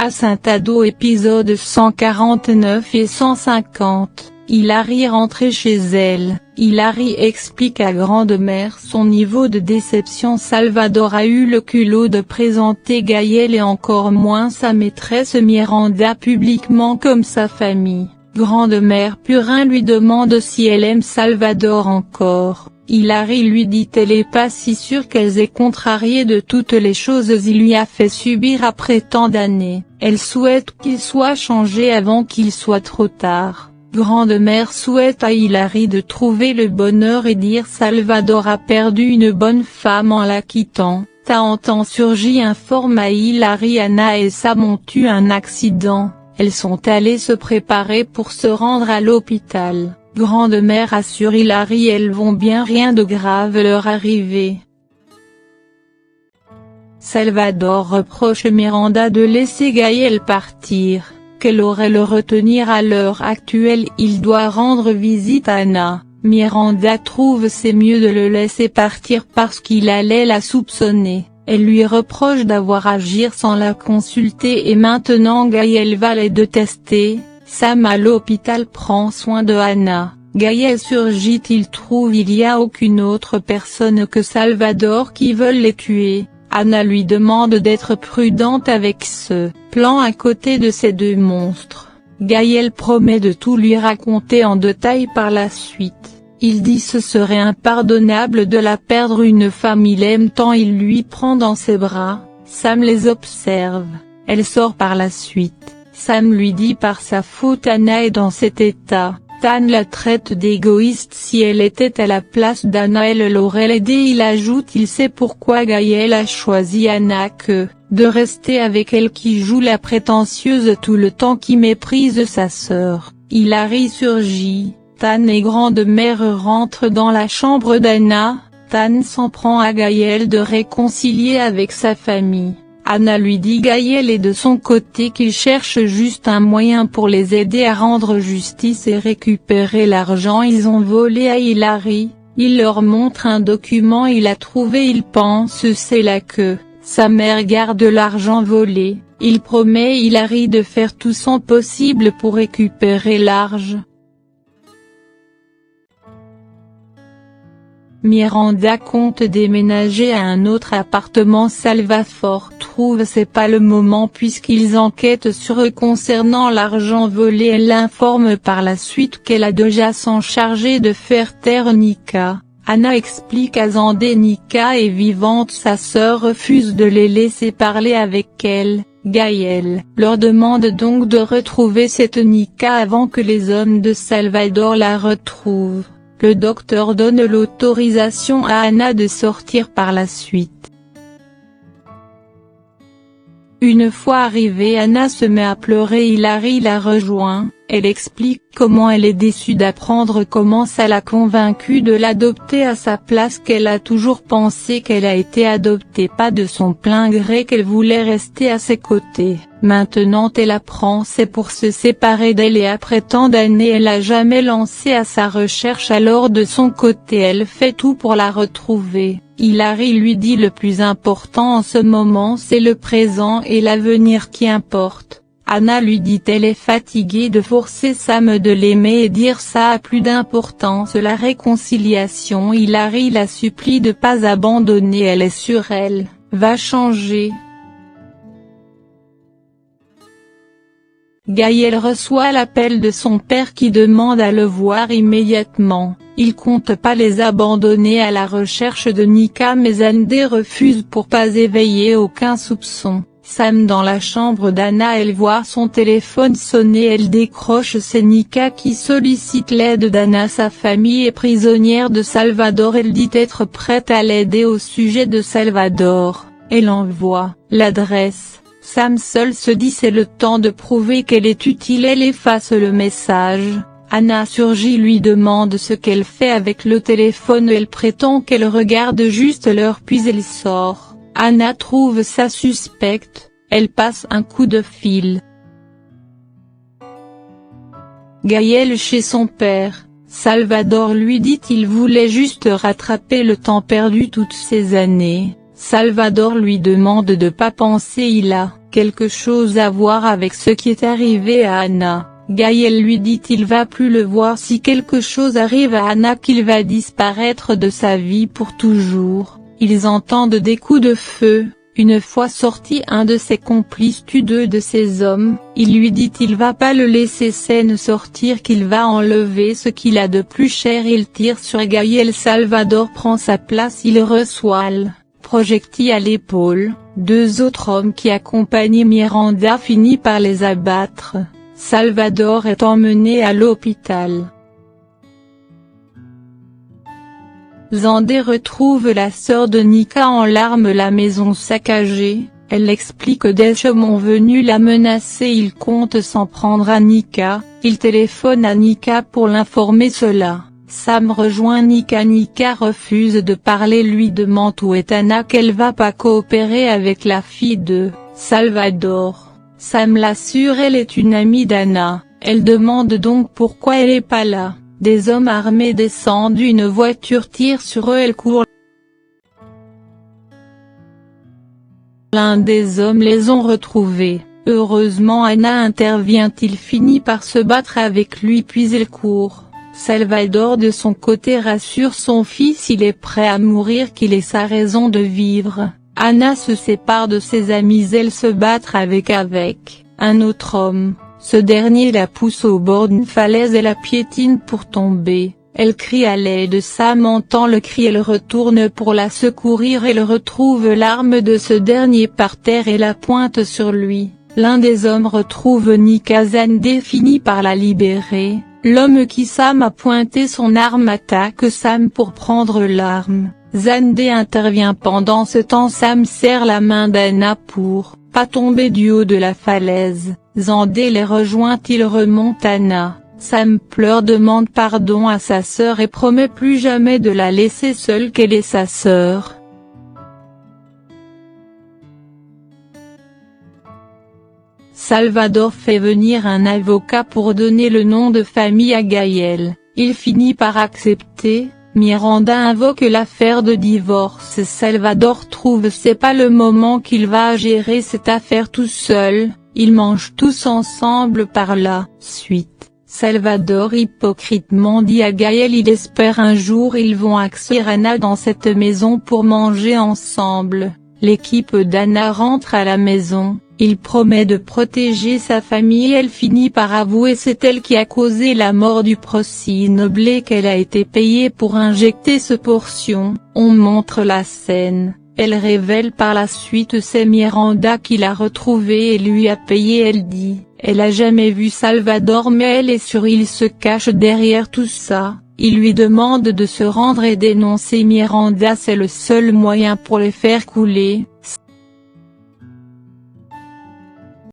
À Saint-Ado épisode 149 et 150, Hilary rentrée chez elle. Hilary explique à Grande-Mère son niveau de déception. Salvador a eu le culot de présenter Gaël et encore moins sa maîtresse Miranda publiquement comme sa famille. Grande-Mère Purin lui demande si elle aime Salvador encore. Hilary lui dit qu'elle est pas si sûre qu'elle est contrariée de toutes les choses il lui a fait subir après tant d'années. Elle souhaite qu'il soit changé avant qu'il soit trop tard. Grande-Mère souhaite à Hilary de trouver le bonheur et dire Salvador a perdu une bonne femme en la quittant. Tant surgit informe à Hilary Anna et Sam ont eu un accident. Elles sont allées se préparer pour se rendre à l'hôpital. Grande-Mère assure Hilary elles vont bien, rien de grave leur arrivé. Salvador reproche Miranda de laisser Gaël partir, qu'elle aurait le retenir à l'heure actuelle. Il doit rendre visite à Anna. Miranda trouve c'est mieux de le laisser partir parce qu'il allait la soupçonner. Elle lui reproche d'avoir agi sans la consulter et maintenant Gaël va les détester. Sam à l'hôpital prend soin de Anna. Gaël surgit, il trouve il y a aucune autre personne que Salvador qui veut les tuer. Anna lui demande d'être prudente avec ce plan à côté de ces deux monstres. Gaël promet de tout lui raconter en détail par la suite. Il dit ce serait impardonnable de la perdre, une femme il aime tant, il lui prend dans ses bras. Sam les observe. Elle sort par la suite. Sam lui dit par sa faute Anna est dans cet état. Tan la traite d'égoïste, si elle était à la place d'Anna elle l'aurait aidé. Il ajoute il sait pourquoi Gaël a choisi Anna que de rester avec elle qui joue la prétentieuse tout le temps, qui méprise sa sœur. Hilary surgit. Tan et Grande-Mère rentrent dans la chambre d'Anna. Tan s'en prend à Gaël de réconcilier avec sa famille. Anna lui dit Gaël est de son côté, qu'il cherche juste un moyen pour les aider à rendre justice et récupérer l'argent ils ont volé à Hilary. Il leur montre un document il a trouvé, il pense c'est là que sa mère garde l'argent volé. Il promet Hilary de faire tout son possible pour récupérer l'argent. Miranda compte déménager à un autre appartement. Salvador trouve c'est pas le moment puisqu'ils enquêtent sur eux concernant l'argent volé. Elle l'informe par la suite qu'elle a déjà s'en charger de faire taire Nika. Anna explique à Zandé Nika est vivante, sa sœur refuse de les laisser parler avec elle. Gaël leur demande donc de retrouver cette Nika avant que les hommes de Salvador la retrouvent. Le docteur donne l'autorisation à Anna de sortir par la suite. Une fois arrivée, Anna se met à pleurer. Hilary la rejoint. Elle explique comment elle est déçue d'apprendre comment ça l'a convaincue de l'adopter à sa place, qu'elle a toujours pensé qu'elle a été adoptée pas de son plein gré, qu'elle voulait rester à ses côtés. Maintenant elle apprend c'est pour se séparer d'elle et après tant d'années elle a jamais lancé à sa recherche, alors de son côté elle fait tout pour la retrouver. Hilary lui dit le plus important en ce moment c'est le présent et l'avenir qui importe. Anna lui dit elle est fatiguée de forcer Sam de l'aimer et dire ça a plus d'importance la réconciliation. Hilary la supplie de pas abandonner, elle est sûre elle va changer. Gaël reçoit l'appel de son père qui demande à le voir immédiatement. Il compte pas les abandonner à la recherche de Nika mais Zandé refuse pour pas éveiller aucun soupçon. Sam dans la chambre d'Anna, elle voit son téléphone sonner, elle décroche, c'est Nika qui sollicite l'aide d'Anna. Sa famille est prisonnière de Salvador, elle dit être prête à l'aider au sujet de Salvador. Elle envoie l'adresse. Sam seul se dit c'est le temps de prouver qu'elle est utile, elle efface le message. Anna surgit, lui demande ce qu'elle fait avec le téléphone, elle prétend qu'elle regarde juste l'heure puis elle sort. Anna trouve ça suspecte, elle passe un coup de fil. Gaël chez son père. Salvador lui dit qu'il voulait juste rattraper le temps perdu toutes ces années. Salvador lui demande de pas penser il a quelque chose à voir avec ce qui est arrivé à Ana. Gaël lui dit qu'il va plus le voir si quelque chose arrive à Ana, qu'il va disparaître de sa vie pour toujours. Ils entendent des coups de feu. Une fois sorti un de ses complices tue deux de ses hommes, il lui dit qu'il va pas le laisser saine sortir, qu'il va enlever ce qu'il a de plus cher. Il tire sur Gaël. Salvador prend sa place, il reçoit le projectile à l'épaule. Deux autres hommes qui accompagnaient Miranda finissent par les abattre. Salvador est emmené à l'hôpital. Zandé retrouve la sœur de Nika en larmes, la maison saccagée. Elle explique que des hommes sont venus la menacer, il compte s'en prendre à Nika. Il téléphone à Nika pour l'informer cela. Sam rejoint Nika. Nika refuse de parler, lui demande où est Ana, qu'elle va pas coopérer avec la fille de Salvador. Sam l'assure, elle est une amie d'Ana. Elle demande donc pourquoi elle est pas là. Des hommes armés descendent d'une voiture, tirent sur eux, elle court. L'un des hommes les ont retrouvés. Heureusement Ana intervient, il finit par se battre avec lui puis il court. Salvador de son côté rassure son fils, il est prêt à mourir, qu'il ait sa raison de vivre. Ana se sépare de ses amis, elle se bat avec un autre homme. Ce dernier la pousse au bord d'une falaise et la piétine pour tomber. Elle crie à l'aide. Sam entend le cri, elle retourne pour la secourir, elle retrouve l'arme de ce dernier par terre et la pointe sur lui. L'un des hommes retrouve Nika. Zandé finit par la libérer. L'homme qui Sam a pointé son arme attaque Sam pour prendre l'arme. Zandé intervient. Pendant ce temps Sam serre la main d'Ana pour pas tomber du haut de la falaise. Zandé les rejoint, il remonte Ana. Sam pleure, demande pardon à sa sœur et promet plus jamais de la laisser seule, qu'elle est sa sœur. Salvador fait venir un avocat pour donner le nom de famille à Gaël. Il finit par accepter. Miranda invoque l'affaire de divorce. Salvador trouve c'est pas le moment qu'il va gérer cette affaire tout seul. Ils mangent tous ensemble par la suite. Salvador hypocritement dit à Gaël il espère un jour ils vont accueillir Ana dans cette maison pour manger ensemble. L'équipe d'Ana rentre à la maison. Il promet de protéger sa famille, elle finit par avouer c'est elle qui a causé la mort du Noble et qu'elle a été payée pour injecter ce portion. On montre la scène. Elle révèle par la suite c'est Miranda qui l'a retrouvée et lui a payé. Elle dit, elle a jamais vu Salvador mais elle est sûre il se cache derrière tout ça. Il lui demande de se rendre et dénoncer Miranda, c'est le seul moyen pour les faire couler.